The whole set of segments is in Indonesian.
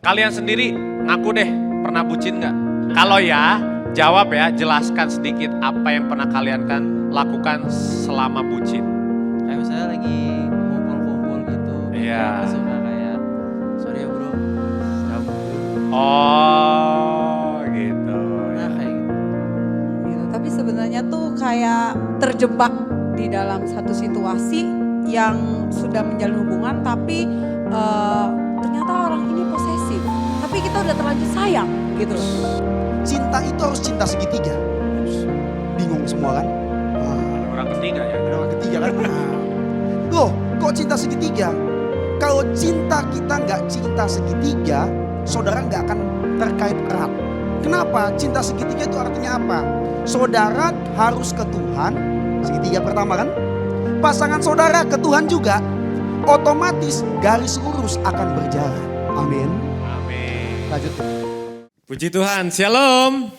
Kalian sendiri ngaku deh, pernah bucin nggak? Kalau ya, jawab ya, jelaskan sedikit apa yang pernah kalian lakukan selama bucin. Kayak misalnya lagi kumpul-kumpul gitu. Iya. Suka kayak, sorry ya bro, cabut. Oh, gitu. Nah kayak gitu. Gitu. Tapi sebenarnya tuh kayak terjebak di dalam satu situasi yang sudah menjalin hubungan tapi ternyata orang ini posesif. Tapi kita udah terlanjur sayang gitu. Cinta itu harus cinta segitiga. Bingung semua kan? Ada orang ketiga ya. Ada orang ketiga kan? Loh, kok cinta segitiga? Kalau cinta kita nggak cinta segitiga, saudara nggak akan terkait erat. Kenapa? Cinta segitiga itu artinya apa? Saudara harus ke Tuhan, segitiga pertama kan? Pasangan saudara ke Tuhan juga, otomatis garis lurus akan berjalan. Amin. Amin. Lanjut. Puji Tuhan, shalom.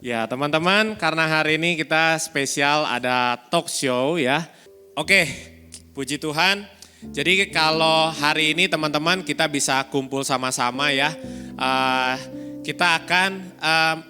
Ya teman-teman, karena hari ini kita spesial ada talk show ya. Oke, puji Tuhan. Jadi kalau hari ini teman-teman kita bisa kumpul sama-sama ya. Kita akan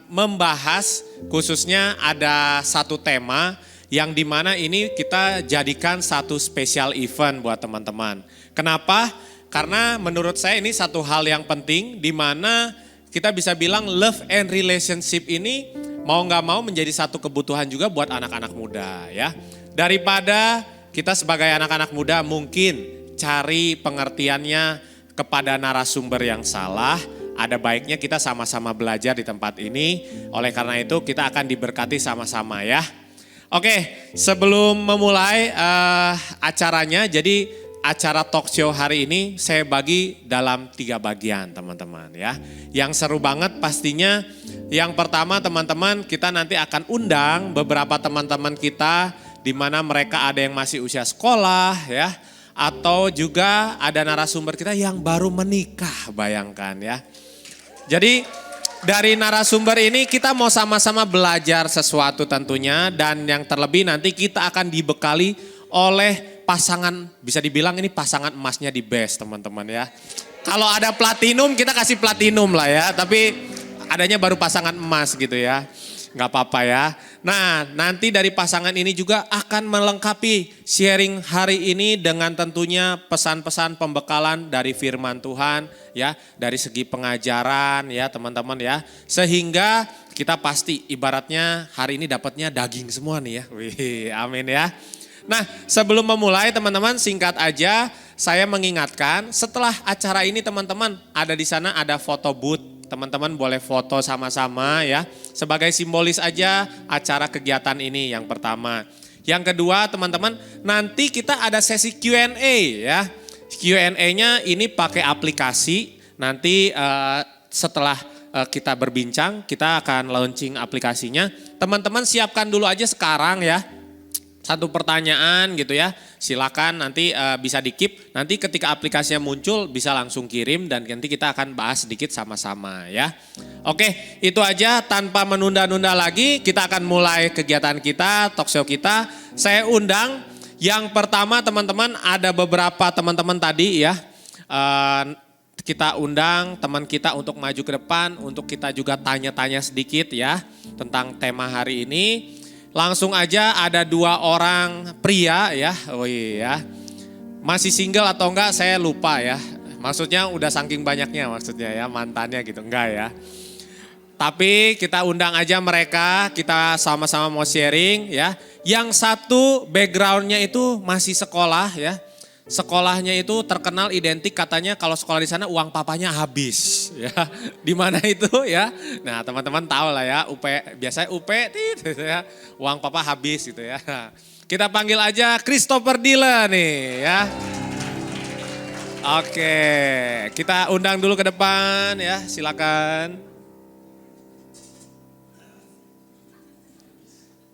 membahas khususnya ada satu tema yang dimana ini kita jadikan satu special event buat teman-teman. Kenapa? Karena menurut saya ini satu hal yang penting di mana kita bisa bilang love and relationship ini mau nggak mau menjadi satu kebutuhan juga buat anak-anak muda ya. Daripada kita sebagai anak-anak muda mungkin cari pengertiannya kepada narasumber yang salah, ada baiknya kita sama-sama belajar di tempat ini. Oleh karena itu kita akan diberkati sama-sama ya. Oke, sebelum memulai acaranya, jadi acara talk show hari ini saya bagi dalam 3 bagian teman-teman ya. Yang seru banget pastinya yang pertama teman-teman kita nanti akan undang beberapa teman-teman kita di mana mereka ada yang masih usia sekolah ya. Atau juga ada narasumber kita yang baru menikah, bayangkan ya. Jadi dari narasumber ini kita mau sama-sama belajar sesuatu tentunya. Dan yang terlebih nanti kita akan dibekali oleh pasangan, bisa dibilang ini pasangan emasnya di best teman-teman ya. Kalau ada platinum kita kasih platinum lah ya. Tapi adanya baru pasangan emas gitu ya. Gak apa-apa ya. Nah nanti dari pasangan ini juga akan melengkapi sharing hari ini dengan tentunya pesan-pesan pembekalan dari firman Tuhan ya. Dari segi pengajaran ya teman-teman ya. Sehingga kita pasti ibaratnya hari ini dapatnya daging semua nih ya. Wih amin ya. Nah sebelum memulai teman-teman singkat aja saya mengingatkan setelah acara ini teman-teman ada di sana ada foto booth. Teman-teman boleh foto sama-sama ya. Sebagai simbolis aja acara kegiatan ini yang pertama. Yang kedua teman-teman nanti kita ada sesi Q&A ya. Q&A-nya ini pakai aplikasi. Nanti setelah kita berbincang kita akan launching aplikasinya. Teman-teman siapkan dulu aja sekarang ya. Satu pertanyaan gitu ya, silakan nanti bisa di-keep, nanti ketika aplikasinya muncul bisa langsung kirim dan nanti kita akan bahas sedikit sama-sama ya. Oke itu aja tanpa menunda-nunda lagi kita akan mulai kegiatan kita, talk show kita. Saya undang yang pertama teman-teman ada beberapa teman-teman tadi ya. Kita undang teman kita untuk maju ke depan, untuk kita juga tanya-tanya sedikit ya tentang tema hari ini. Langsung aja ada 2 orang pria ya, oh iya. Masih single atau enggak saya lupa ya. Maksudnya udah saking banyaknya maksudnya ya mantannya gitu, enggak ya. Tapi kita undang aja mereka, kita sama-sama mau sharing ya. Yang satu backgroundnya itu masih sekolah ya. Sekolahnya itu terkenal identik katanya kalau sekolah di sana uang papanya habis ya. Di mana itu ya? Nah, teman-teman tahu lah ya, biasanya UP gitu ya. Uang papa habis gitu ya. Kita panggil aja Christopher Dila nih ya. Oke, kita undang dulu ke depan ya, silakan.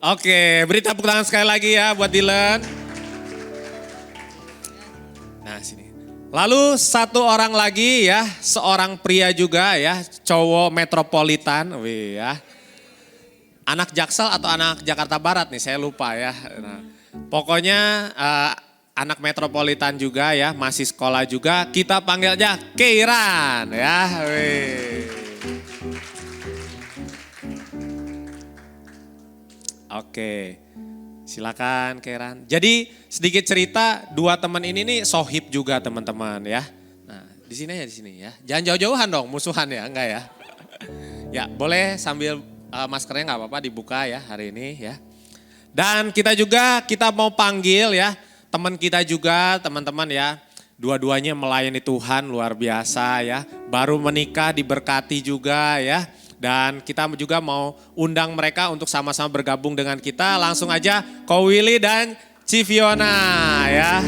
Oke, beri tepuk tangan sekali lagi ya buat Dylan. Nah sini. Lalu satu orang lagi ya, seorang pria juga ya, cowok metropolitan, wih ya. Anak Jaksel atau anak Jakarta Barat nih, saya lupa ya. Nah, pokoknya anak metropolitan juga ya, masih sekolah juga. Kita panggil aja Keiran ya. Wih. Oke, silakan Keiran. Jadi sedikit cerita, dua teman ini nih sohib juga teman-teman ya. Nah di sini ya, di sini ya. Jangan jauh-jauhan dong, musuhan ya, enggak ya. Ya boleh sambil maskernya nggak apa-apa dibuka ya hari ini ya. Dan kita mau panggil ya teman kita juga teman-teman ya. Dua-duanya melayani Tuhan luar biasa ya. Baru menikah diberkati juga ya. Dan kita juga mau undang mereka untuk sama-sama bergabung dengan kita. Langsung aja Ko Willy dan Civiona ya.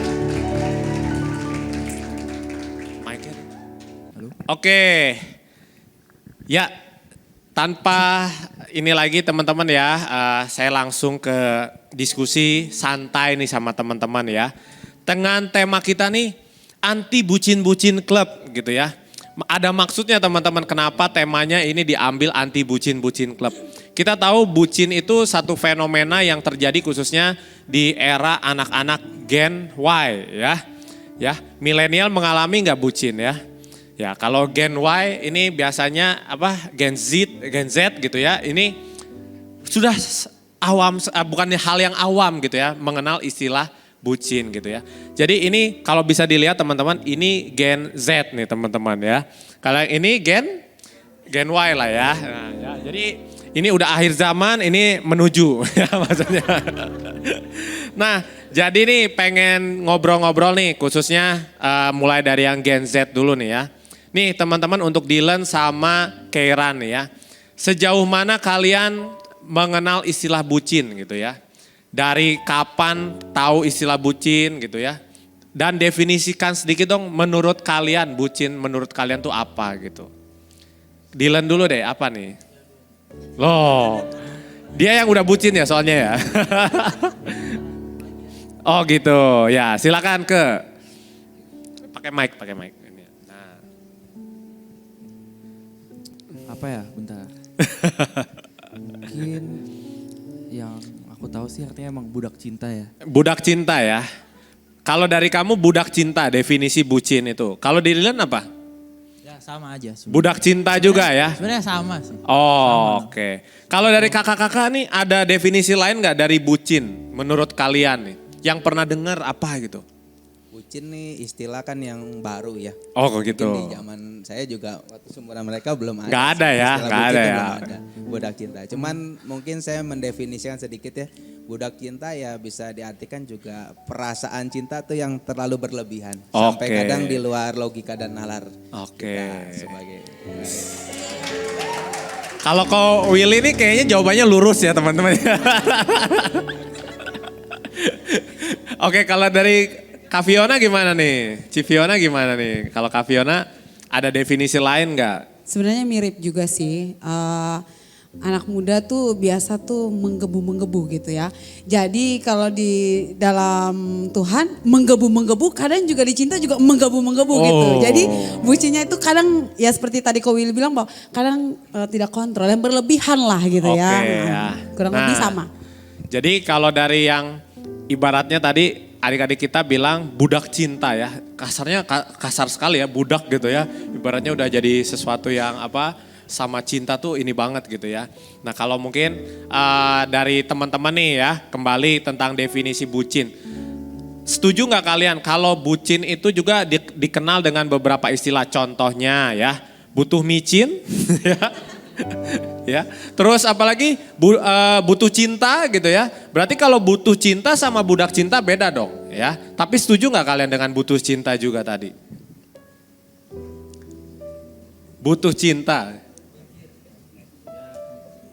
Oke. Ya, tanpa ini lagi teman-teman ya, saya langsung ke diskusi santai nih sama teman-teman ya. Dengan tema kita nih, anti bucin-bucin klub gitu ya. Ada maksudnya teman-teman kenapa temanya ini diambil anti bucin-bucin klub. Kita tahu bucin itu satu fenomena yang terjadi khususnya di era anak-anak Gen Y ya. Ya, milenial mengalami nggak bucin ya? Ya, kalau Gen Y ini biasanya Gen Z gitu ya. Ini sudah awam, bukan hal yang awam gitu ya, mengenal istilah bucin gitu ya. Jadi ini kalau bisa dilihat teman-teman, ini Gen Z nih teman-teman ya. Kalau yang ini Gen Y lah ya. Nah, ya. Jadi ini udah akhir zaman, ini menuju ya maksudnya. Nah, jadi nih pengen ngobrol-ngobrol nih khususnya mulai dari yang Gen Z dulu nih ya. Nih teman-teman untuk Dylan sama Keiran nih ya. Sejauh mana kalian mengenal istilah bucin gitu ya? Dari kapan tahu istilah bucin gitu ya? Dan definisikan sedikit dong menurut kalian bucin menurut kalian tuh apa gitu. Dylan dulu deh, apa nih? Loh, dia yang udah bucin ya soalnya ya. Oh gitu, ya silakan ke. Pakai mic. Ini. Nah. Apa ya, bentar. Mungkin yang aku tahu sih artinya emang budak cinta ya. Budak cinta ya. Kalau dari kamu budak cinta definisi bucin itu. Kalau di Dylan apa? Ya sama aja. Budak cinta juga ya. Sebenarnya sama sih. Oh oke. Kalau dari kakak-kakak nih ada definisi lain nggak dari bucin menurut kalian nih? Yang pernah dengar apa gitu? Bucin nih istilah kan yang baru ya. Oh kok gitu. Mungkin di zaman saya juga waktu seumuran mereka belum ada. Nggak ada ya, istilah nggak bucin ada tuh ya. belum ada. Budak cinta. Cuman mungkin saya mendefinisikan sedikit ya. Budak cinta ya bisa diartikan juga perasaan cinta tuh yang terlalu berlebihan. Sampai Oke. kadang di luar logika dan nalar. Oke. Kita sebagai Kalau kau Willy nih kayaknya jawabannya lurus ya teman-teman. Oke, kalau dari Kak Fiona gimana nih? Civiona gimana nih? Kalau Kak Fiona ada definisi lain nggak? Sebenarnya mirip juga sih. Anak muda tuh biasa tuh menggebu-menggebu gitu ya. Jadi kalau di dalam Tuhan menggebu-menggebu, kadang juga dicinta juga menggebu-menggebu gitu. Oh. Jadi bucinnya itu kadang ya seperti tadi Ko Willy bilang bahwa kadang tidak kontrol, yang berlebihan lah gitu ya. Oke, ya. Nah, kurang lebih Nah, sama. Jadi kalau dari yang ibaratnya tadi adik-adik kita bilang budak cinta ya. Kasarnya kasar sekali ya budak gitu ya. Ibaratnya udah jadi sesuatu yang sama cinta tuh ini banget gitu ya. Nah kalau mungkin dari teman-teman nih ya kembali tentang definisi bucin. Setuju nggak kalian kalau bucin itu juga dikenal dengan beberapa istilah contohnya ya. Butuh micin ya. Ya, terus apalagi butuh cinta gitu ya. Berarti kalau butuh cinta sama budak cinta beda dong ya. Tapi setuju nggak kalian dengan butuh cinta juga tadi? Butuh cinta.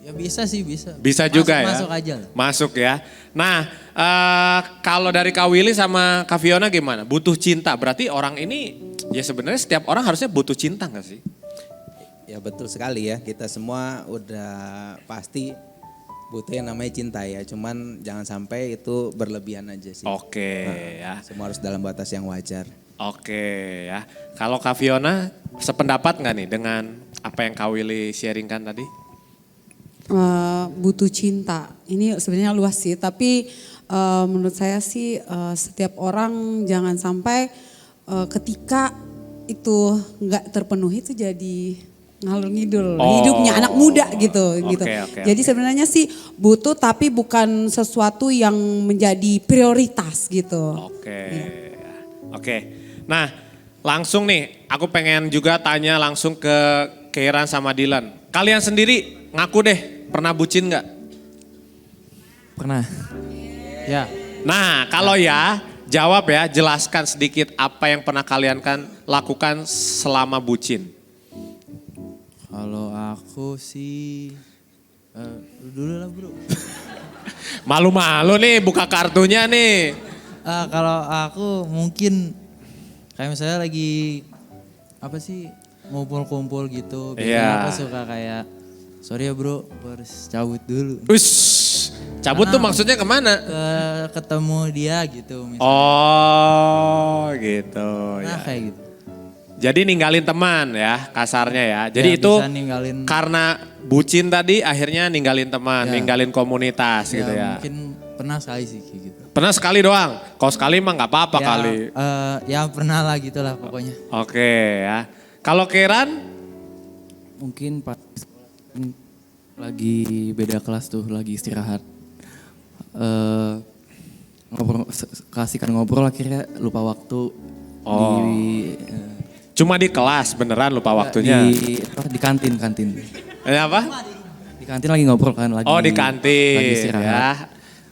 Ya bisa sih, bisa. Bisa juga ya. Masuk aja lah. Masuk ya. Nah, kalau dari Kak Willy sama Kak Fiona gimana? Butuh cinta. Berarti orang ini ya sebenarnya setiap orang harusnya butuh cinta nggak sih? Ya betul sekali ya, kita semua udah pasti butuh yang namanya cinta ya. Cuman jangan sampai itu berlebihan aja sih. Oke ya. Semua harus dalam batas yang wajar. Oke ya. Kalau Kak Fiona sependapat nggak nih dengan apa yang Kak Willy sharingkan tadi? Butuh cinta, ini sebenarnya luas sih. Tapi menurut saya sih setiap orang jangan sampai ketika itu nggak terpenuhi itu jadi ngalur ngidul hidupnya anak muda gitu gitu. Jadi sebenarnya sih butuh tapi bukan sesuatu yang menjadi prioritas gitu. Oke. Nah, langsung nih aku pengen juga tanya langsung ke Keiran sama Dylan. Kalian sendiri ngaku deh pernah bucin nggak? Pernah. Ya. Nah, kalau ya jawab ya, jelaskan sedikit apa yang pernah kalian lakukan selama bucin. Kalau aku sih dulu lah bro. Malu-malu nih buka kartunya nih. Kalau aku mungkin kayak misalnya lagi apa sih ngumpul-kumpul gitu. Biasanya aku suka kayak sorry ya bro, harus cabut dulu. Cabut tuh maksudnya kemana? Ketemu dia gitu misalnya. Oh gitu. Nah kayak gitu. Jadi ninggalin teman ya kasarnya ya. Jadi Ya, itu bisa ninggalin. karena bucin tadi akhirnya ninggalin teman, Ya. ninggalin komunitas gitu ya. Mungkin pernah sekali sih kayak gitu. Pernah sekali doang? Kalau sekali mah nggak apa-apa kali. Ya pernah lah gitulah pokoknya. Oke ya. Kalau Keiran? Mungkin pas lagi beda kelas tuh, lagi istirahat. Ngobrol, kasihkan ngobrol akhirnya lupa waktu. Cuma di kelas beneran lupa waktunya. Di kantin. Apa? Di kantin lagi ngobrol kan, lagi. Oh di kantin lagi istirahat. ya.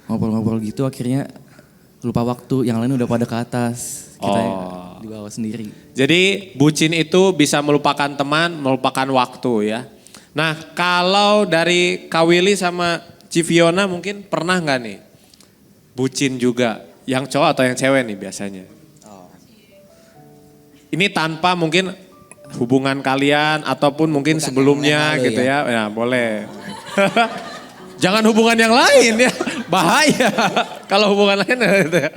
Ngobrol-ngobrol gitu akhirnya lupa waktu, yang lain udah pada ke atas. Kita di bawah sendiri. Jadi bucin itu bisa melupakan teman, melupakan waktu ya. Nah kalau dari Kak Willy sama Civiona mungkin pernah nggak nih bucin juga? Yang cowok atau yang cewek nih biasanya? Ini tanpa mungkin hubungan kalian ataupun mungkin Bukan sebelumnya yang lalu gitu ya. Ya boleh. Jangan hubungan yang lain ya, bahaya. Kalau hubungan lain gitu ya.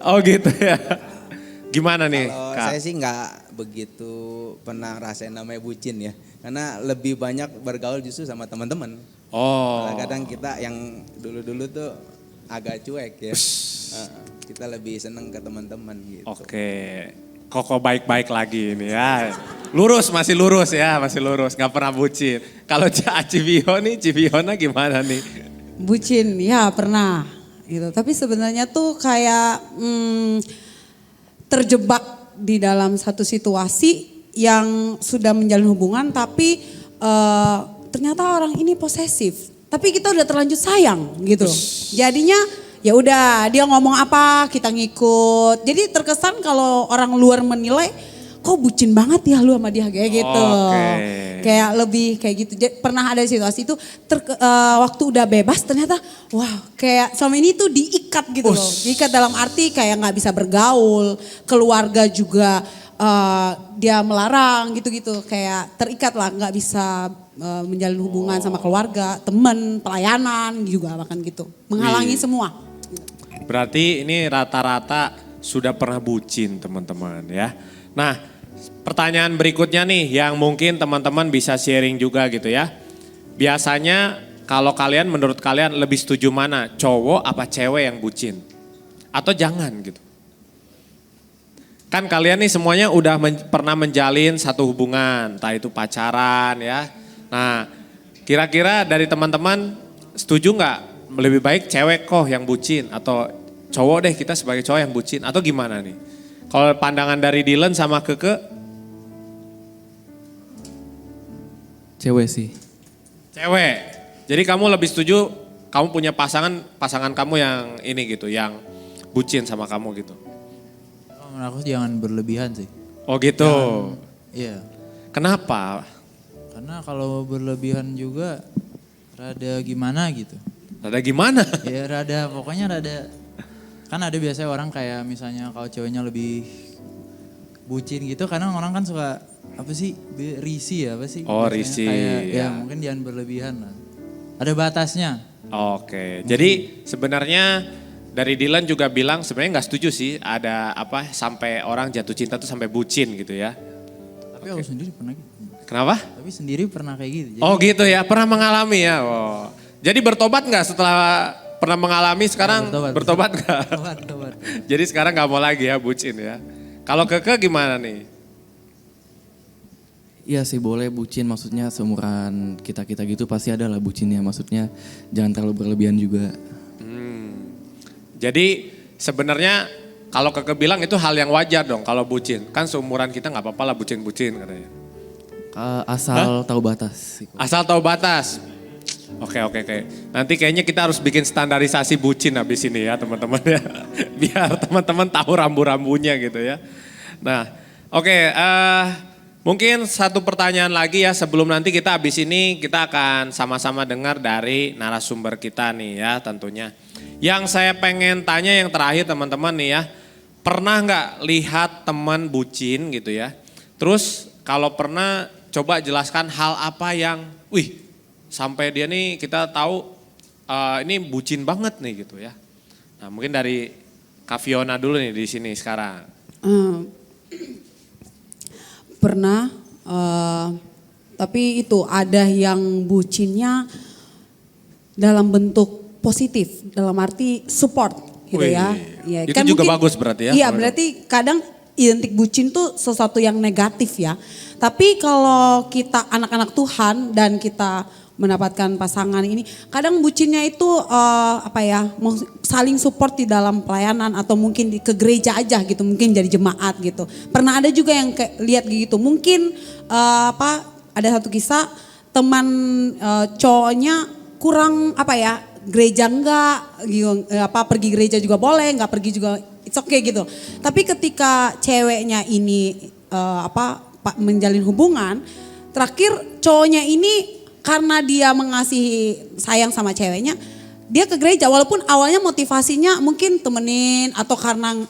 Oh gitu ya. Gimana nih Kalau Kak? saya sih nggak begitu pernah rasain namanya bucin ya. Karena lebih banyak bergaul justru sama teman-teman. Oh. Kadang kita yang dulu-dulu tuh agak cuek ya. Kita lebih seneng ke teman-teman gitu. Oke. Koko baik-baik lagi ini ya. Lurus, masih lurus ya, masih lurus. Gak pernah bucin. Kalau Civiona gimana nih? Bucin, ya pernah gitu. Tapi sebenarnya tuh kayak terjebak di dalam satu situasi yang sudah menjalin hubungan tapi ternyata orang ini posesif. Tapi kita udah terlanjur sayang gitu. Jadinya ya udah dia ngomong apa kita ngikut. Jadi terkesan kalau orang luar menilai kok bucin banget ya lu sama dia kayak gitu. Kayak lebih kayak gitu. Jadi, pernah ada situasi itu waktu udah bebas ternyata wah kayak selama ini tuh diikat gitu loh. Diikat dalam arti kayak nggak bisa bergaul, keluarga juga dia melarang gitu-gitu. Kayak terikat lah nggak bisa menjalin hubungan sama keluarga, teman, pelayanan juga bahkan gitu. Menghalangi semua. Berarti ini rata-rata sudah pernah bucin teman-teman ya. Nah pertanyaan berikutnya nih yang mungkin teman-teman bisa sharing juga gitu ya. Biasanya kalau kalian menurut kalian lebih setuju mana? Cowok apa cewek yang bucin? Atau jangan gitu? Kan kalian nih semuanya udah pernah menjalin satu hubungan, entah itu pacaran ya. Nah kira-kira dari teman-teman setuju nggak lebih baik cewek kok yang bucin atau cowok deh kita sebagai cowok yang bucin atau gimana nih? Kalau pandangan dari Dylan sama Keke? Cewek sih. Cewek. Jadi kamu lebih setuju kamu punya pasangan kamu yang ini gitu, yang bucin sama kamu gitu. Kalau menurut aku jangan berlebihan sih. Oh gitu. Iya. Kenapa? Karena kalau berlebihan juga rada gimana gitu. Ada gimana? Ya rada pokoknya rada. Kan ada biasanya orang kayak misalnya kalau ceweknya lebih bucin gitu. Kadang orang kan suka apa sih risih ya apa sih. Oh Biasanya risih. Kayak, ya Ya. mungkin jangan berlebihan lah. Ada batasnya. Oke. Jadi sebenarnya dari Dylan juga bilang sebenarnya nggak setuju sih ada apa sampai orang jatuh cinta tuh sampai bucin gitu ya. Tapi aku sendiri pernah gitu. Kenapa? Tapi sendiri pernah kayak gitu. Jadi, Oh gitu ya, pernah mengalami ya. Oh. Jadi bertobat nggak setelah pernah mengalami sekarang bertobat nggak? Tobat. Jadi sekarang nggak mau lagi ya bucin ya. Kalau Keke gimana nih? Iya sih boleh bucin, maksudnya seumuran kita-kita gitu pasti ada lah bucinnya. Maksudnya jangan terlalu berlebihan juga. Jadi sebenarnya kalau Keke bilang itu hal yang wajar dong kalau bucin. Kan seumuran kita nggak apa-apa lah bucin-bucin katanya. Asal tahu batas. Asal tahu batas. Oke. Nanti kayaknya kita harus bikin standarisasi bucin habis ini ya teman-teman ya. Biar teman-teman tahu rambu-rambunya gitu ya. Nah oke, mungkin satu pertanyaan lagi ya sebelum nanti kita habis ini kita akan sama-sama dengar dari narasumber kita nih ya tentunya. Yang saya pengen tanya yang terakhir teman-teman nih ya. Pernah nggak lihat teman bucin gitu ya. Terus kalau pernah coba jelaskan hal apa yang sampai dia nih kita tahu ini bucin banget nih gitu ya. Nah mungkin dari Kak Fiona dulu nih di sini sekarang. Pernah, tapi itu ada yang bucinnya dalam bentuk positif, dalam arti support gitu ya. Ya. Itu juga bagus berarti ya? Iya berarti kadang identik bucin tuh sesuatu yang negatif ya. Tapi kalau kita anak-anak Tuhan dan kita mendapatkan pasangan ini, kadang bucinnya itu saling support di dalam pelayanan atau mungkin ke gereja aja gitu, mungkin jadi jemaat gitu. Pernah ada juga yang lihat gitu, mungkin ada satu kisah teman cowoknya kurang gereja enggak, pergi gereja juga boleh, enggak pergi juga it's okay gitu. Tapi ketika ceweknya ini menjalin hubungan, terakhir cowoknya ini karena dia mengasihi sayang sama ceweknya, dia ke gereja walaupun awalnya motivasinya mungkin temenin atau karena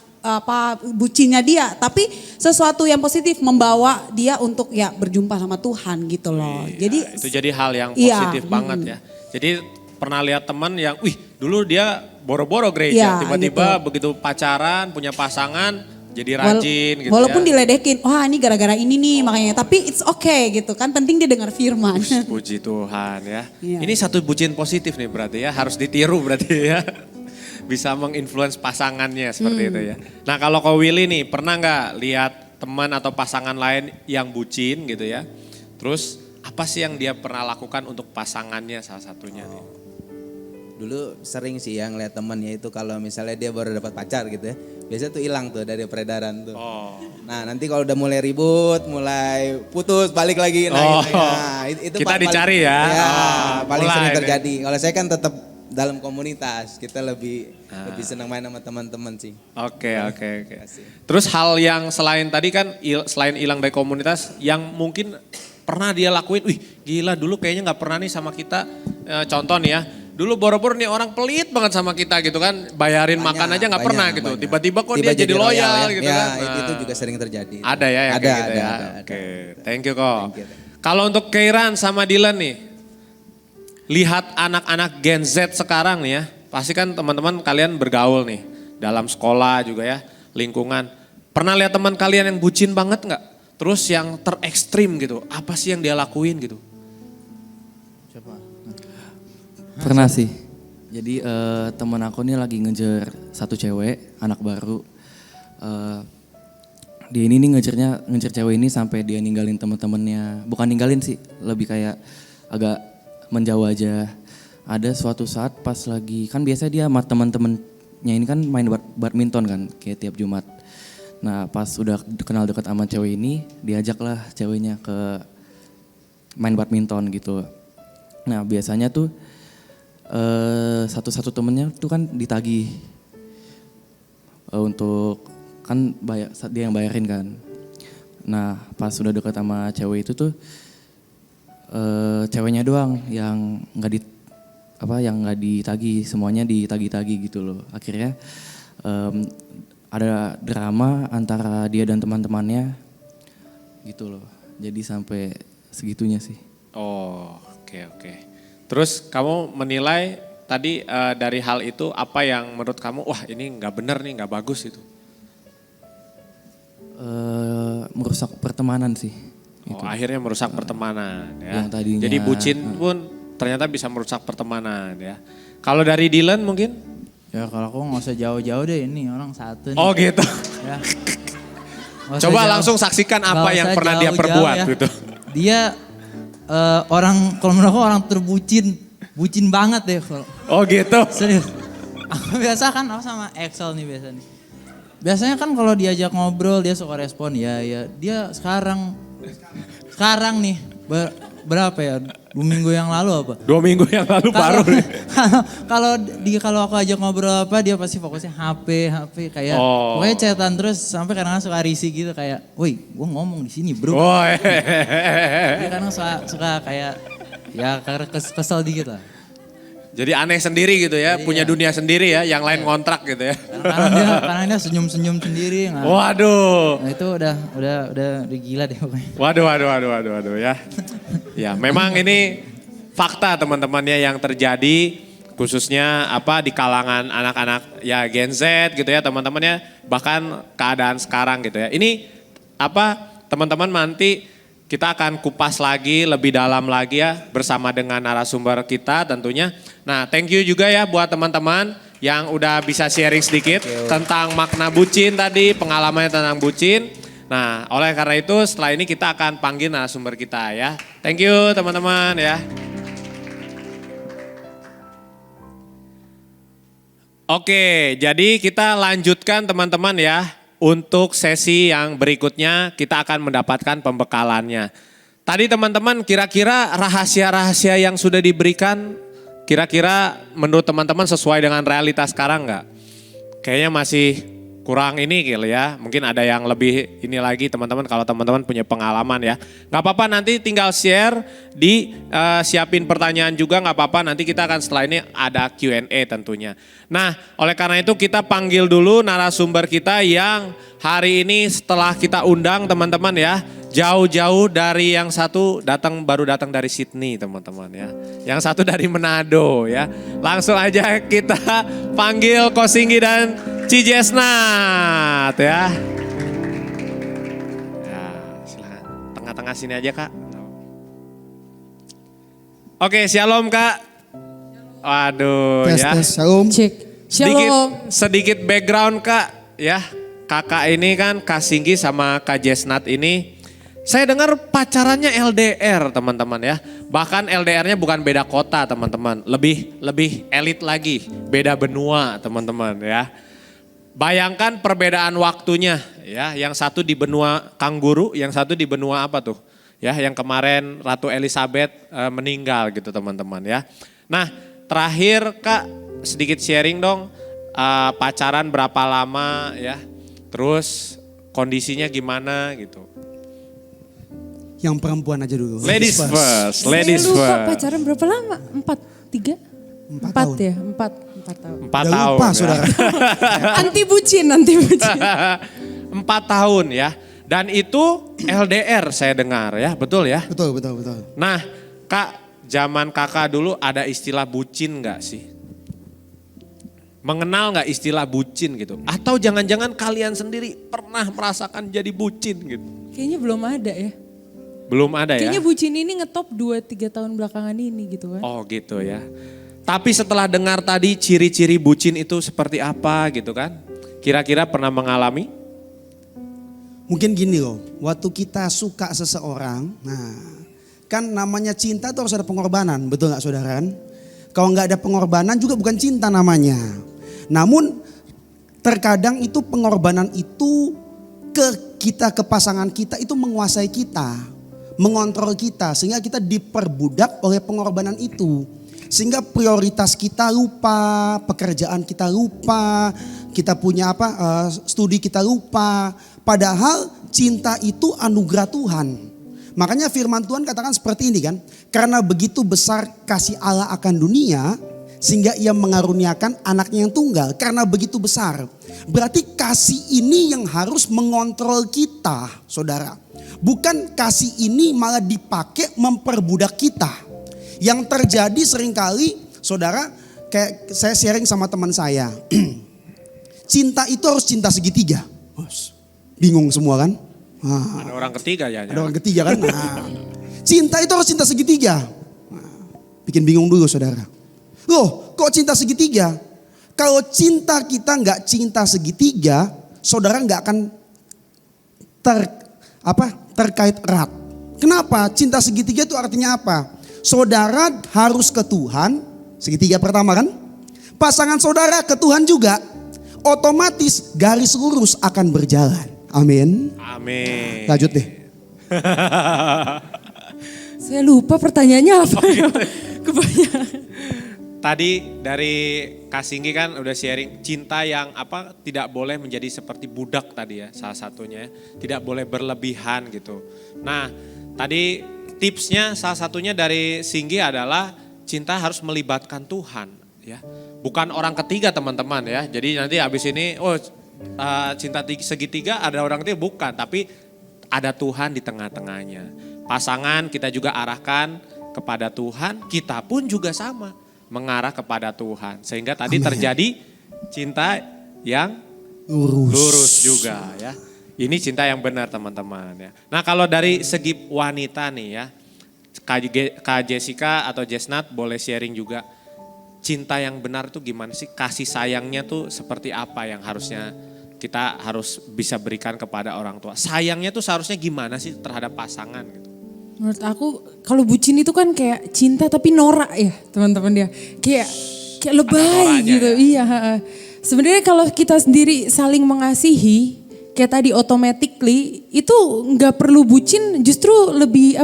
bucinnya dia, tapi sesuatu yang positif membawa dia untuk ya berjumpa sama Tuhan gitu loh. Iya, itu jadi hal yang positif banget ya. Jadi pernah lihat teman yang dulu dia boro-boro gereja, tiba-tiba begitu pacaran, punya pasangan jadi rajin gitu walaupun ya. diledekin, wah ini gara-gara ini nih makanya, tapi it's okay gitu kan, penting dia dengar firman. Puji Tuhan ya. Iya. Ini satu bucin positif nih berarti ya, harus ditiru berarti ya. Bisa menginfluence pasangannya seperti itu ya. Nah kalau Ko Willy nih pernah nggak lihat teman atau pasangan lain yang bucin gitu ya. Terus apa sih yang dia pernah lakukan untuk pasangannya salah satunya nih? Dulu sering sih yang ngeliat temennya itu kalau misalnya dia baru dapat pacar gitu ya. Biasanya tuh hilang tuh dari peredaran tuh. Nah nanti kalau udah mulai ribut, mulai putus, balik lagi. Nah itu kita dicari ya. Ya paling sering Mulai terjadi. Kalau saya kan tetap dalam komunitas, kita lebih senang main sama teman-teman sih. Oke. Terus hal yang selain tadi kan, selain hilang dari komunitas, yang mungkin pernah dia lakuin, gila dulu kayaknya nggak pernah nih sama kita, contoh nih ya. Dulu boro-boro nih orang pelit banget sama kita gitu kan, bayarin makan aja nggak pernah gitu. Tiba-tiba kok dia jadi loyal gitu ya, kan. Nah, itu juga sering terjadi. Ada ya yang kayak gitu ya. Oke, thank you kok. Kalau untuk Keiran sama Dylan nih, lihat anak-anak Gen Z sekarang nih ya, pasti kan teman-teman kalian bergaul nih dalam sekolah juga ya, lingkungan. Pernah lihat teman kalian yang bucin banget nggak? Terus yang terekstrim gitu, apa sih yang dia lakuin gitu? Pernah sih. Jadi temen aku nih lagi ngejar satu cewek, anak baru. Dia ini nih ngejar cewek ini sampai dia ninggalin temen-temennya. Bukan ninggalin sih, lebih kayak agak menjauh aja. Ada suatu saat pas lagi, kan biasa dia sama temen-temennya ini kan main badminton kan, kayak tiap Jumat. Nah pas udah kenal dekat sama cewek ini, diajaklah ceweknya ke main badminton gitu. Nah biasanya tuh satu-satu temennya tuh kan ditagih untuk kan dia yang bayarin kan. Nah pas sudah dekat sama cewek itu tuh ceweknya doang yang nggak ditagih, semuanya ditagih-tagih gitu loh. Akhirnya ada drama antara dia dan teman-temannya gitu loh. Jadi sampai segitunya sih. Oh, oke. Terus kamu menilai tadi dari hal itu apa yang menurut kamu, wah ini nggak benar nih, nggak bagus itu? Merusak pertemanan sih. Oh, akhirnya merusak pertemanan ya. Yang tadinya, jadi bucin pun ternyata bisa merusak pertemanan ya. Kalau dari Dylan mungkin? Ya kalau aku nggak usah jauh-jauh deh, ini orang satu nih. Oh gitu. Ya. Nggak usah Coba jauh. langsung saksikan apa Nggak yang usah pernah dia jauh-jauh perbuat ya. gitu. Dia kalau menurut aku orang terbucin, bucin banget deh kalau. Oh gitu. Serius. Aku biasa kan aku sama Excel nih biasa nih. Biasanya kan kalau diajak ngobrol dia suka respon ya. Dia sekarang nih berapa ya? 2 minggu yang lalu apa? 2 minggu yang lalu baru nih. Kalau aku ajak ngobrol apa dia pasti fokusnya HP kayak pokoknya chatan terus sampai kadang-kadang suka risih gitu kayak, "Woi, gua ngomong di sini, Bro." Oh, Dia kadang suka kayak ya kesel dikit lah. Jadi aneh sendiri gitu ya, punya dunia sendiri ya, yang lain ngontrak gitu ya. Karena dia senyum-senyum sendiri. Nah, Waduh. nah itu udah gila deh pokoknya. Waduh ya. Ya memang ini fakta teman-temannya yang terjadi khususnya di kalangan anak-anak ya Gen Z gitu ya teman-temannya, bahkan keadaan sekarang gitu ya. Ini teman-teman nanti kita akan kupas lagi lebih dalam lagi ya bersama dengan narasumber kita tentunya. Nah, thank you juga ya buat teman-teman yang udah bisa sharing sedikit tentang makna bucin tadi, pengalamannya tentang bucin. Nah, oleh karena itu setelah ini kita akan panggil narasumber kita ya. Thank you teman-teman ya. Oke, jadi kita lanjutkan teman-teman ya. Untuk sesi yang berikutnya kita akan mendapatkan pembekalannya. Tadi teman-teman kira-kira rahasia-rahasia yang sudah diberikan kira-kira menurut teman-teman sesuai dengan realitas sekarang nggak? Kayaknya masih kurang ini kali ya. Mungkin ada yang lebih ini lagi teman-teman kalau teman-teman punya pengalaman ya. Nggak apa-apa nanti tinggal share siapin pertanyaan juga nggak apa-apa. Nanti kita akan setelah ini ada Q&A tentunya. Nah oleh karena itu kita panggil dulu narasumber kita yang hari ini setelah kita undang teman-teman ya. Jauh-jauh dari yang satu baru datang dari Sydney teman-teman ya. Yang satu dari Manado ya. Langsung aja kita panggil Ko Singgi dan Cijesnat ya. Ya silakan tengah-tengah sini aja Kak. Oke shalom Kak. Waduh ya. Shalom. Cek. Sedikit background Kak ya. Kakak ini kan Kak Singgi sama Kak Jesnat ini. Saya dengar pacarannya LDR teman-teman ya. Bahkan LDR-nya bukan beda kota teman-teman. Lebih elit lagi. Beda benua teman-teman ya. Bayangkan perbedaan waktunya ya. Yang satu di benua Kangguru, yang satu di benua apa tuh? Ya, yang kemarin Ratu Elizabeth meninggal gitu teman-teman ya. Nah terakhir Kak sedikit sharing dong. Pacaran berapa lama ya. Terus kondisinya gimana gitu. Yang perempuan aja dulu. Ladies first. Saya lupa pacaran berapa lama? 4 tahun. ya? 4 tahun. 4 Udah tahun. lupa ya. saudara. Anti bucin. 4 tahun ya. Dan itu LDR saya dengar ya, betul ya? Betul. Nah Kak, zaman kakak dulu ada istilah bucin gak sih? Mengenal gak istilah bucin gitu? Atau jangan-jangan kalian sendiri pernah merasakan jadi bucin gitu? Kayaknya belum ada ya. Belum ada ya? Kayaknya bucin ini ngetop 2-3 tahun belakangan ini gitu kan. Oh gitu ya. Tapi setelah dengar tadi ciri-ciri bucin itu seperti apa gitu kan? Kira-kira pernah mengalami? Mungkin gini loh, waktu kita suka seseorang, nah kan namanya cinta itu harus ada pengorbanan, betul gak saudara? Kalau gak ada pengorbanan juga bukan cinta namanya. Namun terkadang itu pengorbanan itu ke pasangan kita itu menguasai kita, mengontrol kita sehingga kita diperbudak oleh pengorbanan itu. Sehingga prioritas kita lupa, pekerjaan kita lupa, kita punya studi kita lupa. Padahal cinta itu anugerah Tuhan. Makanya firman Tuhan katakan seperti ini kan. Karena begitu besar kasih Allah akan dunia, sehingga ia mengaruniakan anaknya yang tunggal. Karena begitu besar. Berarti kasih ini yang harus mengontrol kita, saudara. Bukan kasih ini malah dipakai memperbudak kita. Yang terjadi seringkali, saudara, kayak saya sharing sama teman saya. Cinta itu harus cinta segitiga. Bingung semua kan? Nah, Ada orang ketiga ya? ada orang ketiga kan? Nah, cinta itu harus cinta segitiga. Nah, bikin bingung dulu saudara. Loh, kok cinta segitiga? Kalau cinta kita nggak cinta segitiga, saudara nggak akan terkait erat. Kenapa? Cinta segitiga itu artinya apa? Saudara harus ke Tuhan, segitiga pertama kan? Pasangan saudara ke Tuhan juga, otomatis garis lurus akan berjalan. Amin. Amin. Lanjut deh. Saya lupa pertanyaannya apa. Kebanyakan. Tadi dari Kak Singgi kan udah sharing cinta yang tidak boleh menjadi seperti budak tadi ya, salah satunya tidak boleh berlebihan gitu. Nah tadi tipsnya salah satunya dari Singgi adalah cinta harus melibatkan Tuhan ya, bukan orang ketiga teman-teman ya. Jadi nanti abis ini cinta segitiga ada orang ketiga, bukan, tapi ada Tuhan di tengah-tengahnya. Pasangan kita juga arahkan kepada Tuhan, kita pun juga sama. Mengarah kepada Tuhan. Sehingga tadi terjadi cinta yang lurus juga ya. Ini cinta yang benar teman-teman ya. Nah kalau dari segi wanita nih ya, Kak Jessica atau Jesnat boleh sharing juga. Cinta yang benar tuh gimana sih? Kasih sayangnya tuh seperti apa yang harusnya kita harus bisa berikan kepada orang tua? Sayangnya tuh seharusnya gimana sih terhadap pasangan gitu? Menurut aku kalau bucin itu kan kayak cinta tapi norak ya teman-teman dia. Kayak lebay gitu. Ya? Iya. Sebenarnya kalau kita sendiri saling mengasihi kayak tadi automatically itu nggak perlu bucin, justru lebih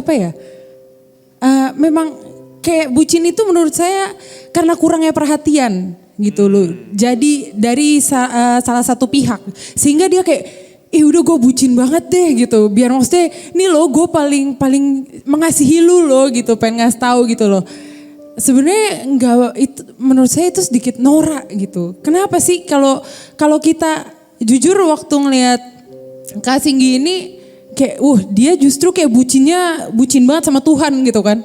memang kayak bucin itu menurut saya karena kurangnya perhatian gitu loh. Jadi dari salah satu pihak sehingga dia kayak udah gue bucin banget deh gitu. Biar maksudnya nih lo gue paling mengasihi lu lo gitu, pengen ngasih tahu gitu loh. Sebenarnya enggak, itu menurut saya itu sedikit norak gitu. Kenapa sih kalau kita jujur waktu ngelihat Kak Singgi ini kayak dia justru kayak bucin banget sama Tuhan gitu kan.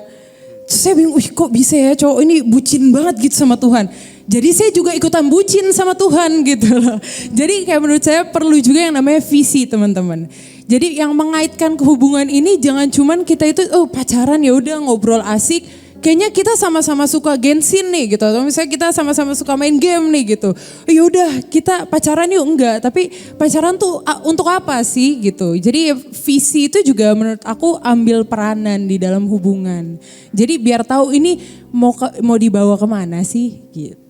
Terus saya bingung, kok bisa ya cowok ini bucin banget gitu sama Tuhan. Jadi saya juga ikutan bucin sama Tuhan gitu loh. Jadi kayak menurut saya perlu juga yang namanya visi teman-teman. Jadi yang mengaitkan kehubungan ini jangan cuman kita itu pacaran ya udah ngobrol asik. Kayaknya kita sama-sama suka Genshin nih gitu. Atau misalnya kita sama-sama suka main game nih gitu. Ya udah kita pacaran yuk, enggak. Tapi pacaran tuh untuk apa sih gitu. Jadi visi itu juga menurut aku ambil peranan di dalam hubungan. Jadi biar tahu ini mau dibawa kemana sih gitu.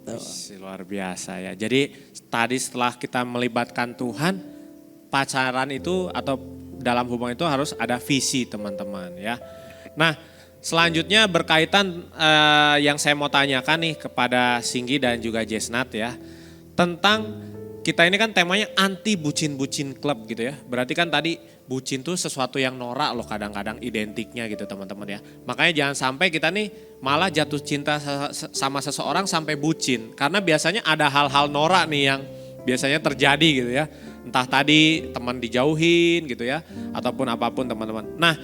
Luar biasa ya. Jadi tadi setelah kita melibatkan Tuhan, pacaran itu atau dalam hubungan itu harus ada visi teman-teman ya. Nah selanjutnya berkaitan yang saya mau tanyakan nih kepada Singgi dan juga Jesnat ya. Tentang kita ini kan temanya anti bucin-bucin klub gitu ya. Berarti kan tadi bucin tuh sesuatu yang norak loh kadang-kadang identiknya gitu teman-teman ya. Makanya jangan sampai kita nih malah jatuh cinta sama seseorang sampai bucin. Karena biasanya ada hal-hal norak nih yang biasanya terjadi gitu ya. Entah tadi teman dijauhin gitu ya. Ataupun apapun teman-teman. Nah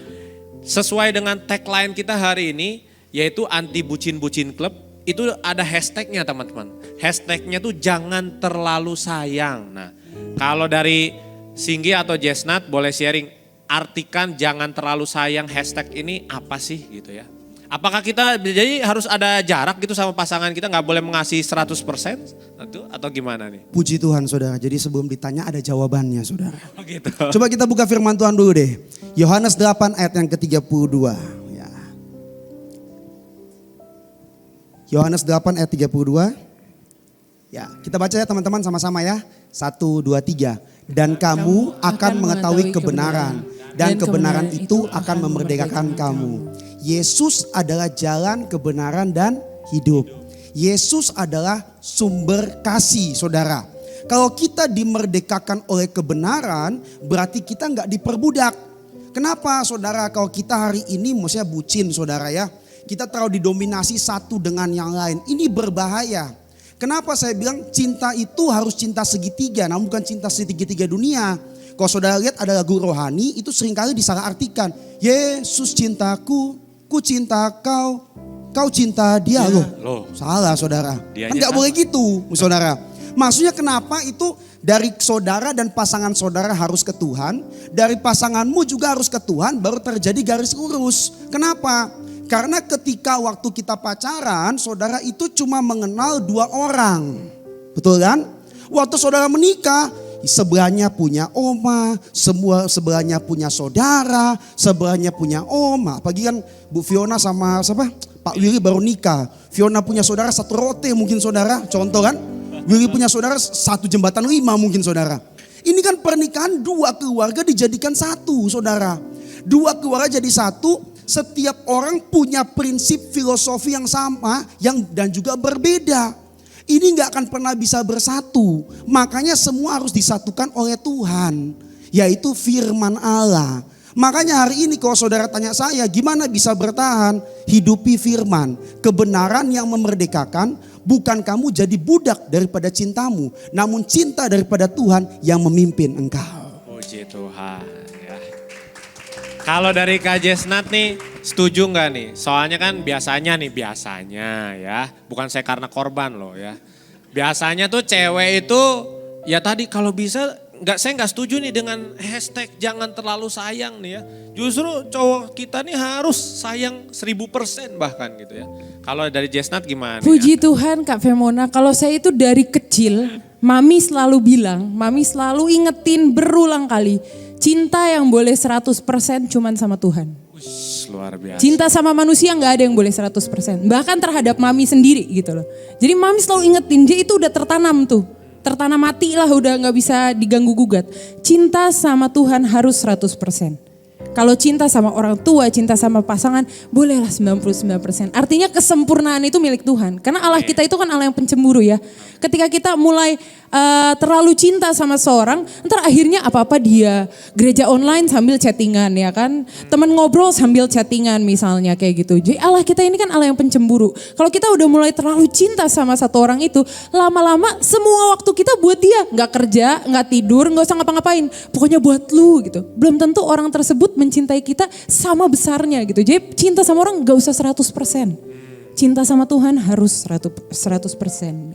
sesuai dengan tagline kita hari ini yaitu anti bucin-bucin klub. Itu ada hashtagnya teman-teman. Hashtagnya tuh jangan terlalu sayang. Nah kalau dari Singgi atau Jesnat boleh sharing, artikan jangan terlalu sayang hashtag ini apa sih gitu ya. Apakah kita jadi harus ada jarak gitu sama pasangan kita, gak boleh mengasihi 100% atau gimana nih? Puji Tuhan saudara, jadi sebelum ditanya ada jawabannya saudara. Oh gitu. Coba kita buka firman Tuhan dulu deh. Yohanes 8 ayat yang ke-32. Ya. Yohanes 8 ayat 32. Ya, kita baca ya teman-teman sama-sama ya. 1, 2, 3. Dan kamu akan mengetahui kebenaran. Dan kebenaran itu akan memerdekakan kamu. Yesus adalah jalan, kebenaran, dan hidup. Yesus adalah sumber kasih saudara. Kalau kita dimerdekakan oleh kebenaran, berarti kita nggak diperbudak. Kenapa saudara? Kalau kita hari ini maksudnya bucin saudara ya. Kita terlalu didominasi satu dengan yang lain. Ini berbahaya. Kenapa saya bilang cinta itu harus cinta segitiga, namun bukan cinta segitiga dunia. Kalau saudara lihat ada lagu rohani itu seringkali disalahartikan. Yesus cintaku, ku cinta kau, kau cinta dia loh. Salah saudara. Kan gak boleh gitu saudara. Maksudnya kenapa itu dari saudara dan pasangan saudara harus ke Tuhan. Dari pasanganmu juga harus ke Tuhan baru terjadi garis lurus. Kenapa? Karena ketika waktu kita pacaran, saudara itu cuma mengenal 2 orang. Betul kan? Waktu saudara menikah, sebelahnya punya oma, semua sebelahnya punya saudara, sebelahnya punya oma. Apalagi kan Bu Fiona sama siapa? Pak Willy baru nikah. Fiona punya saudara 1 rote mungkin saudara, contoh kan? Willy punya saudara 1 jembatan 5 mungkin saudara. Ini kan pernikahan 2 keluarga dijadikan 1 saudara. 2 keluarga jadi 1, setiap orang punya prinsip filosofi yang sama dan juga berbeda. Ini gak akan pernah bisa bersatu. Makanya semua harus disatukan oleh Tuhan, yaitu firman Allah. Makanya hari ini kalau saudara tanya saya gimana bisa bertahan, hidupi firman. Kebenaran yang memerdekakan, bukan kamu jadi budak daripada cintamu, namun cinta daripada Tuhan yang memimpin engkau. Puji Tuhan ya. Kalau dari Kak Jesnat nih, setuju nggak nih? Soalnya kan biasanya ya, bukan saya karena korban loh ya. Biasanya tuh cewek itu ya tadi kalau bisa saya nggak setuju nih dengan hashtag jangan terlalu sayang nih ya. Justru cowok kita nih harus sayang 1000% bahkan gitu ya. Kalau dari Jesnat gimana? Puji Tuhan Kak Femona, kalau saya itu dari kecil, Mami selalu bilang, Mami selalu ingetin berulang kali, cinta yang boleh 100% cuman sama Tuhan. Ush, luar biasa. Cinta sama manusia nggak ada yang boleh 100%. Bahkan terhadap Mami sendiri gitu loh. Jadi Mami selalu ingetin, dia itu udah tertanam tuh. Tertanam mati lah, udah gak bisa diganggu gugat. Cinta sama Tuhan harus 100%. Kalau cinta sama orang tua, cinta sama pasangan, bolehlah 99%. Artinya kesempurnaan itu milik Tuhan. Karena Allah kita itu kan Allah yang pencemburu ya. Ketika kita mulai terlalu cinta sama seorang, ntar akhirnya apa-apa dia gereja online sambil chattingan ya kan. Temen ngobrol sambil chattingan misalnya kayak gitu. Jadi Allah kita ini kan Allah yang pencemburu. Kalau kita udah mulai terlalu cinta sama satu orang itu, lama-lama semua waktu kita buat dia. Gak kerja, gak tidur, gak usah ngapa-ngapain. Pokoknya buat lu gitu. Belum tentu orang tersebut mencintai kita sama besarnya gitu. Jadi cinta sama orang gak usah 100%. Cinta sama Tuhan harus 100%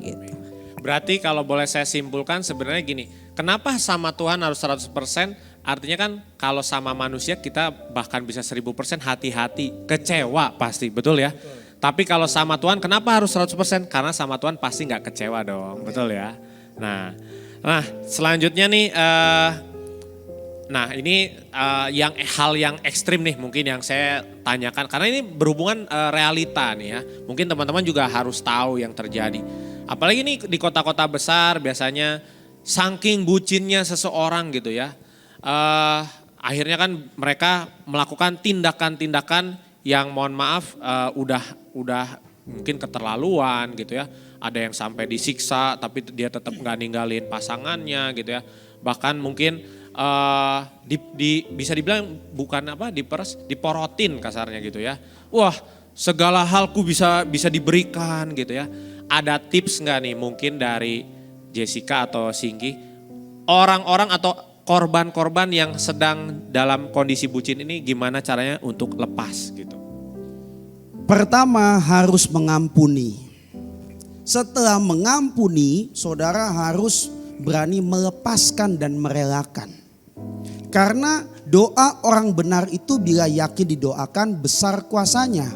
gitu. Berarti kalau boleh saya simpulkan sebenarnya gini, kenapa sama Tuhan harus 100%? Artinya kan kalau sama manusia kita bahkan bisa 1000% hati-hati, kecewa pasti, betul ya? Betul. Tapi kalau sama Tuhan kenapa harus 100%? Karena sama Tuhan pasti gak kecewa dong, betul ya? Nah selanjutnya nih, ini hal yang ekstrim nih mungkin yang saya tanyakan. Karena ini berhubungan realita nih ya, mungkin teman-teman juga harus tahu yang terjadi. Apalagi nih di kota-kota besar biasanya saking bucinnya seseorang gitu ya. Akhirnya kan mereka melakukan tindakan-tindakan yang mohon maaf udah mungkin keterlaluan gitu ya. Ada yang sampai disiksa tapi dia tetap gak ninggalin pasangannya gitu ya. Bahkan mungkin bisa dibilang bukan diporotin kasarnya gitu ya. Wah segala halku bisa diberikan gitu ya. Ada tips nggak nih mungkin dari Jessica atau Singgi, orang-orang atau korban-korban yang sedang dalam kondisi bucin ini gimana caranya untuk lepas gitu? Pertama harus mengampuni. Setelah mengampuni, saudara harus berani melepaskan dan merelakan. Karena doa orang benar itu bila yakin didoakan besar kuasanya.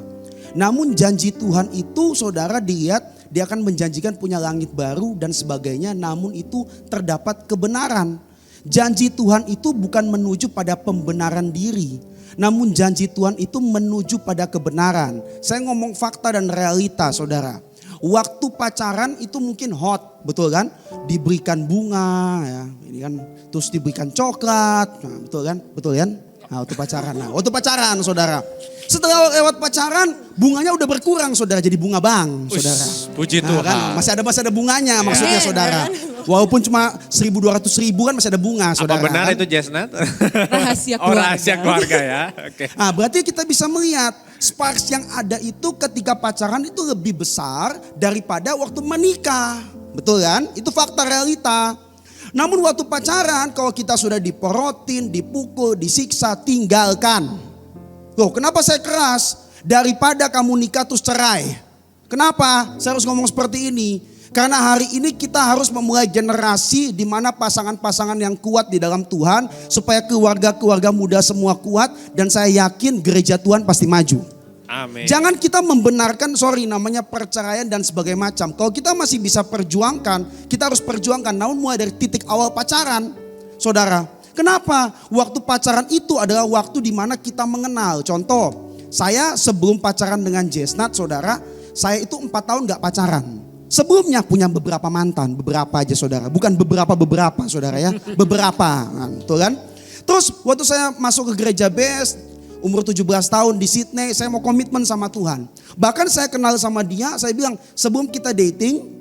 Namun janji Tuhan itu saudara dilihat, dia akan menjanjikan punya langit baru dan sebagainya, namun itu terdapat kebenaran. Janji Tuhan itu bukan menuju pada pembenaran diri, namun janji Tuhan itu menuju pada kebenaran. Saya ngomong fakta dan realita saudara. Waktu pacaran itu mungkin hot, betul kan? Diberikan bunga ya, ini kan, terus diberikan coklat, nah, betul kan? Betul kan? Nah, waktu pacaran saudara. Setelah lewat pacaran, bunganya udah berkurang saudara, jadi bunga bank saudara. Puji Tuhan. Kan, masih ada bunganya maksudnya saudara. Walaupun cuma 1.200.000 kan masih ada bunga saudara. Apa benar kan? itu Jesnat? Rahasia keluarga. Rahasia keluarga ya. Oke. Nah, berarti kita bisa melihat sparks yang ada itu ketika pacaran itu lebih besar daripada waktu menikah. Betul kan? Itu fakta realita. Namun waktu pacaran kalau kita sudah diporotin, dipukul, disiksa, tinggalkan. Loh, kenapa saya keras? Daripada kamu nikah terus cerai. Kenapa? Saya harus ngomong seperti ini. Karena hari ini kita harus memulai generasi di mana pasangan-pasangan yang kuat di dalam Tuhan. Supaya keluarga-keluarga muda semua kuat. Dan saya yakin gereja Tuhan pasti maju. Amin. Jangan kita membenarkan, namanya perceraian dan sebagainya macam. Kalau kita masih bisa perjuangkan, kita harus perjuangkan. Namun mulai dari titik awal pacaran, saudara. Kenapa? Waktu pacaran itu adalah waktu di mana kita mengenal. Contoh, saya sebelum pacaran dengan Jesnat, saudara, saya itu 4 tahun gak pacaran. Sebelumnya punya beberapa mantan, beberapa aja saudara. Bukan beberapa saudara ya, beberapa. Betul kan? Terus waktu saya masuk ke gereja Best, umur 17 tahun di Sydney, saya mau komitmen sama Tuhan. Bahkan saya kenal sama dia, saya bilang sebelum kita dating,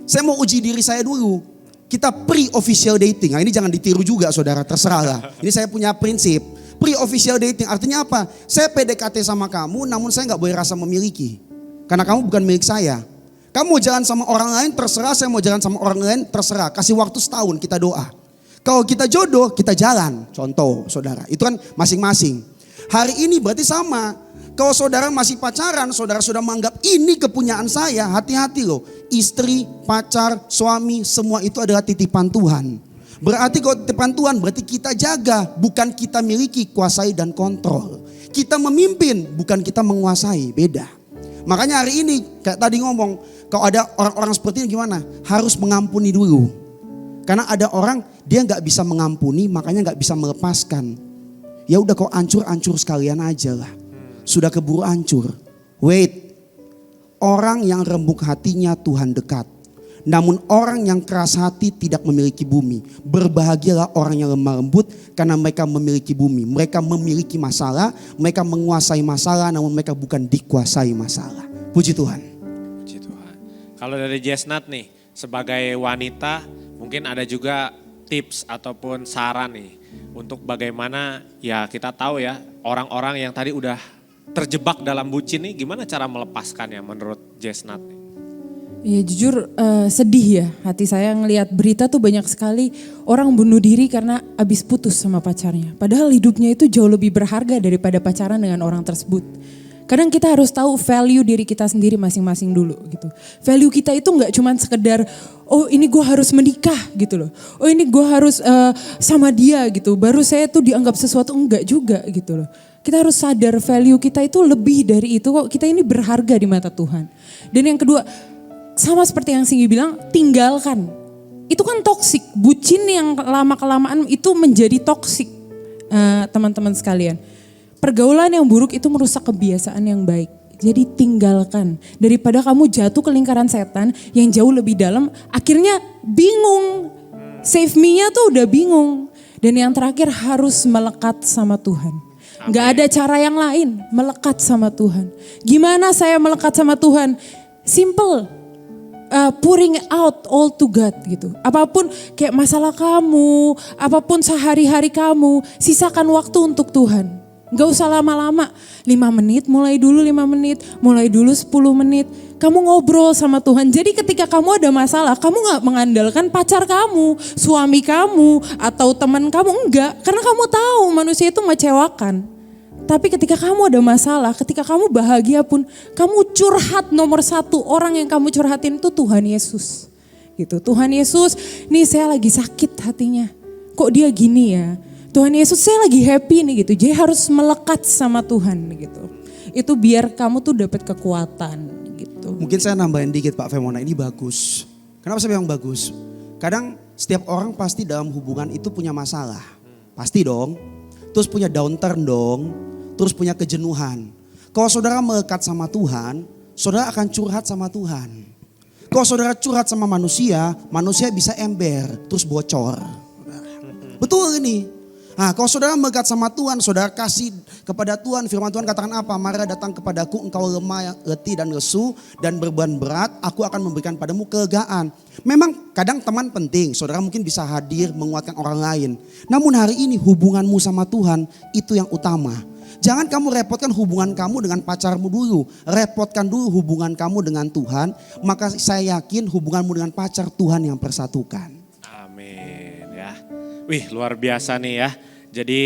saya mau uji diri saya dulu. Kita pre-official dating. Nah ini jangan ditiru juga saudara, terserah lah. Ini saya punya prinsip. Pre-official dating artinya apa? Saya PDKT sama kamu, namun saya gak boleh rasa memiliki. Karena kamu bukan milik saya. Kamu mau jalan sama orang lain terserah, saya mau jalan sama orang lain terserah. Kasih waktu setahun kita doa. Kalau kita jodoh, kita jalan. Contoh saudara, itu kan masing-masing. Hari ini berarti sama. Kalau saudara masih pacaran, saudara sudah menganggap ini kepunyaan saya, hati-hati loh. Istri, pacar, suami, semua itu adalah titipan Tuhan. Berarti kalau titipan Tuhan berarti kita jaga, bukan kita miliki, kuasai dan kontrol. Kita memimpin, bukan kita menguasai, beda. Makanya hari ini kayak tadi ngomong, kalau ada orang-orang seperti ini gimana? Harus mengampuni dulu. Karena ada orang dia gak bisa mengampuni, makanya gak bisa melepaskan. Ya udah kok hancur sekalian aja lah. Sudah keburu hancur. Wait. Orang yang rembuk hatinya Tuhan dekat. Namun orang yang keras hati tidak memiliki bumi. Berbahagialah orang yang lemah lembut karena mereka memiliki bumi. Mereka memiliki masalah, mereka menguasai masalah namun mereka bukan dikuasai masalah. Puji Tuhan. Puji Tuhan. Kalau dari Jesnat nih, sebagai wanita mungkin ada juga tips ataupun saran nih untuk bagaimana ya kita tahu ya orang-orang yang tadi udah terjebak dalam bucin nih gimana cara melepaskannya menurut Jesnat nih? Ya jujur sedih ya hati saya ngelihat berita tuh banyak sekali orang bunuh diri karena habis putus sama pacarnya. Padahal hidupnya itu jauh lebih berharga daripada pacaran dengan orang tersebut. Kadang kita harus tahu value diri kita sendiri masing-masing dulu gitu. Value kita itu gak cuma sekedar oh ini gue harus menikah gitu loh. Oh ini gue harus sama dia gitu. Baru saya tuh dianggap sesuatu, enggak juga gitu loh. Kita harus sadar value kita itu lebih dari itu kok. Kita ini berharga di mata Tuhan. Dan yang kedua sama seperti yang Singgi bilang tinggalkan. Itu kan toksik. Bucin yang lama-kelamaan itu menjadi toksik teman-teman sekalian. Pergaulan yang buruk itu merusak kebiasaan yang baik. Jadi tinggalkan. Daripada kamu jatuh ke lingkaran setan yang jauh lebih dalam, akhirnya bingung. Save me-nya tuh udah bingung. Dan yang terakhir harus melekat sama Tuhan. Gak ada cara yang lain, melekat sama Tuhan. Gimana saya melekat sama Tuhan? Simple. Pouring out all to God gitu. Apapun kayak masalah kamu, apapun sehari-hari kamu, sisakan waktu untuk Tuhan. Gak usah lama-lama, 5 menit, mulai dulu 5 menit, mulai dulu 10 menit. Kamu ngobrol sama Tuhan. Jadi ketika kamu ada masalah, kamu gak mengandalkan pacar kamu, suami kamu, atau teman kamu. Enggak, karena kamu tahu manusia itu mengecewakan. Tapi ketika kamu ada masalah, ketika kamu bahagia pun, kamu curhat nomor 1, orang yang kamu curhatin itu Tuhan Yesus. Gitu. Tuhan Yesus, nih saya lagi sakit hatinya. Kok dia gini ya? Tuhan Yesus saya lagi happy nih gitu. Jadi harus melekat sama Tuhan gitu. Itu biar kamu tuh dapat kekuatan gitu. Mungkin saya nambahin dikit Pak Femona, ini bagus. Kenapa saya bilang bagus? Kadang setiap orang pasti dalam hubungan itu punya masalah. Pasti dong. Terus punya downturn dong. Terus punya kejenuhan. Kalau saudara melekat sama Tuhan, saudara akan curhat sama Tuhan. Kalau saudara curhat sama manusia, manusia bisa ember, terus bocor. Betul ini. Nah, kalau saudara melekat sama Tuhan, saudara kasih kepada Tuhan, firman Tuhan katakan apa? Mari datang kepadaku engkau lemah, letih dan lesu dan beban berat, aku akan memberikan padamu kelegaan. Memang kadang teman penting, saudara mungkin bisa hadir menguatkan orang lain. Namun hari ini hubunganmu sama Tuhan itu yang utama. Jangan kamu repotkan hubungan kamu dengan pacarmu dulu. Repotkan dulu hubungan kamu dengan Tuhan. Maka saya yakin hubunganmu dengan pacar Tuhan yang persatukan. Amin ya. Wih luar biasa nih ya. Jadi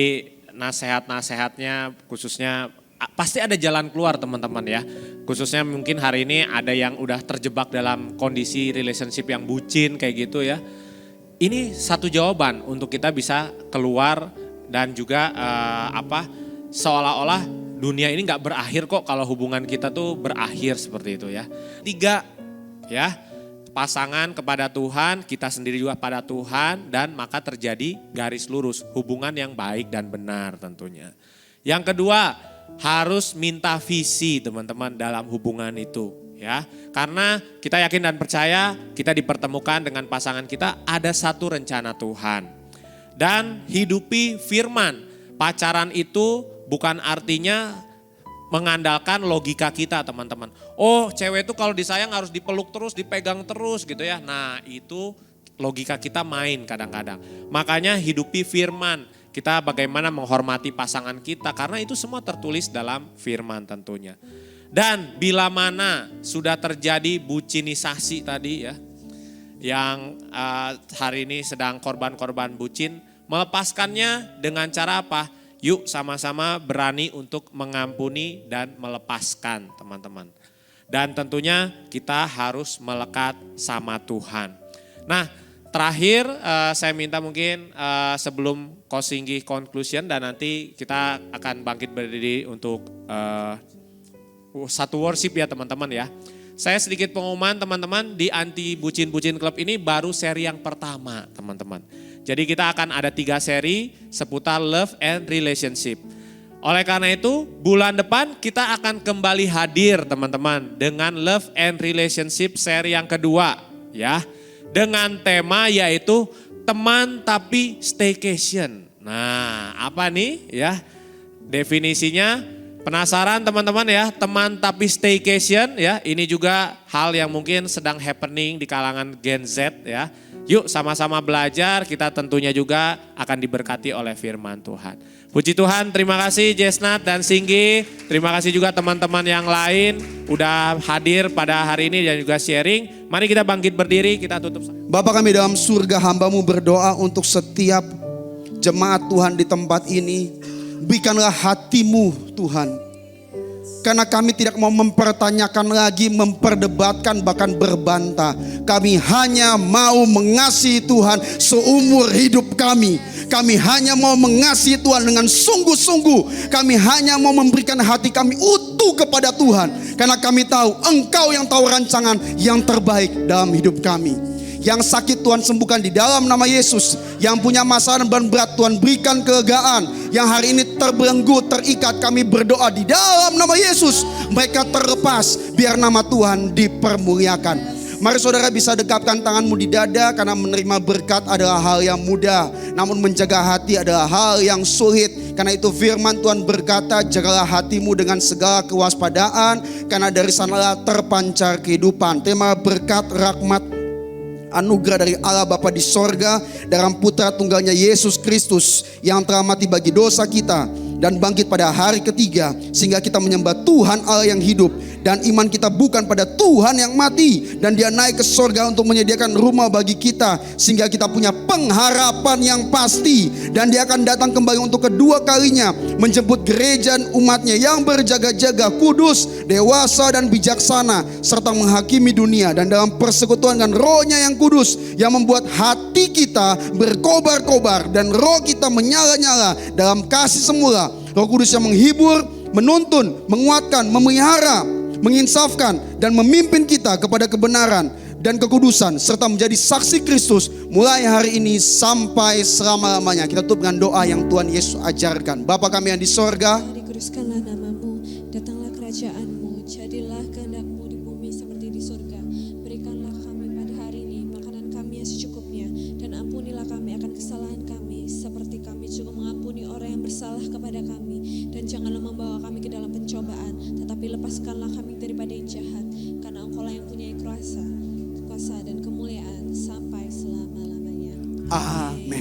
nasihat-nasihatnya khususnya pasti ada jalan keluar teman-teman ya. Khususnya mungkin hari ini ada yang udah terjebak dalam kondisi relationship yang bucin kayak gitu ya. Ini satu jawaban untuk kita bisa keluar dan juga seolah-olah dunia ini nggak berakhir kok kalau hubungan kita tuh berakhir seperti itu ya. 3, ya, pasangan kepada Tuhan, kita sendiri juga pada Tuhan, dan maka terjadi garis lurus, hubungan yang baik dan benar tentunya. Yang kedua, harus minta visi teman-teman dalam hubungan itu. Ya, karena kita yakin dan percaya kita dipertemukan dengan pasangan kita ada satu rencana Tuhan. Dan hidupi firman. Pacaran itu bukan artinya mengandalkan logika kita teman-teman. Oh, cewek itu kalau disayang harus dipeluk terus, dipegang terus gitu ya. Nah, itu logika kita main kadang-kadang. Makanya hidupi firman. Kita bagaimana menghormati pasangan kita karena itu semua tertulis dalam firman tentunya. Dan bila mana sudah terjadi bucinisasi tadi ya, yang hari ini sedang korban-korban bucin, melepaskannya dengan cara apa? Yuk sama-sama berani untuk mengampuni dan melepaskan teman-teman. Dan tentunya kita harus melekat sama Tuhan. Nah terakhir saya minta mungkin sebelum Kosinggi conclusion dan nanti kita akan bangkit berdiri untuk satu worship ya teman-teman ya. Saya sedikit pengumuman teman-teman, di Anti Bucin-Bucin Club ini baru seri yang pertama teman-teman. Jadi kita akan ada 3 seri seputar love and relationship. Oleh karena itu bulan depan kita akan kembali hadir teman-teman dengan love and relationship seri yang kedua ya. Dengan tema yaitu teman tapi staycation. Nah apa nih ya definisinya? Penasaran teman-teman ya, teman tapi staycation ya. Ini juga hal yang mungkin sedang happening di kalangan Gen Z ya. Yuk sama-sama belajar, kita tentunya juga akan diberkati oleh firman Tuhan. Puji Tuhan, terima kasih Jesnat dan Singgi. Terima kasih juga teman-teman yang lain udah hadir pada hari ini dan juga sharing. Mari kita bangkit berdiri, kita tutup. Bapa kami dalam surga, hamba-Mu berdoa untuk setiap jemaat Tuhan di tempat ini. Berikanlah hati-Mu Tuhan. Karena kami tidak mau mempertanyakan lagi, memperdebatkan, bahkan berbantah. Kami hanya mau mengasihi Tuhan seumur hidup kami. Kami hanya mau mengasihi Tuhan dengan sungguh-sungguh. Kami hanya mau memberikan hati kami utuh kepada Tuhan. Karena kami tahu Engkau yang tahu rancangan yang terbaik dalam hidup kami. Yang sakit Tuhan sembuhkan di dalam nama Yesus. Yang punya masalah dan beban berat Tuhan berikan kelegaan. Yang hari ini terbelenggu, terikat, kami berdoa di dalam nama Yesus. Mereka terlepas, biar nama Tuhan dipermuliakan. Mari saudara bisa dekapkan tanganmu di dada, karena menerima berkat adalah hal yang mudah. Namun menjaga hati adalah hal yang sulit. Karena itu firman Tuhan berkata, jagalah hatimu dengan segala kewaspadaan, karena dari sanalah terpancar kehidupan. Tema berkat, rahmat, anugerah dari Allah Bapa di sorga dalam putra tunggalnya Yesus Kristus yang telah mati bagi dosa kita dan bangkit pada hari ketiga, sehingga kita menyembah Tuhan Allah yang hidup, dan iman kita bukan pada Tuhan yang mati, dan Dia naik ke sorga untuk menyediakan rumah bagi kita, sehingga kita punya pengharapan yang pasti, dan Dia akan datang kembali untuk kedua kalinya menjemput gereja umatnya yang berjaga-jaga, kudus, dewasa dan bijaksana, serta menghakimi dunia, dan dalam persekutuan dengan Roh-Nya yang kudus yang membuat hati kita berkobar-kobar dan roh kita menyala-nyala dalam kasih semula. Roh Kudus yang menghibur, menuntun, menguatkan, memelihara, menginsafkan dan memimpin kita kepada kebenaran dan kekudusan, serta menjadi saksi Kristus mulai hari ini sampai selama-lamanya. Kita tutup dengan doa yang Tuhan Yesus ajarkan. Bapa kami yang di sorga, dikuduskanlah nama-Mu, datanglah kerajaan-Mu, jadilah kehendak-Mu di bumi seperti di surga. Berikanlah kami pada hari ini makanan kami yang secukupnya, dan ampunilah kami akan kesalahan kami seperti kami juga mengampuni orang yang bersalah kepada kami, dan janganlah membawa kami ke dalam pencobaan, tetapi lepaskanlah kami daripada yang jahat, karena Engkaulah yang punya kuasa dan kemuliaan sampai selama-lamanya. amin.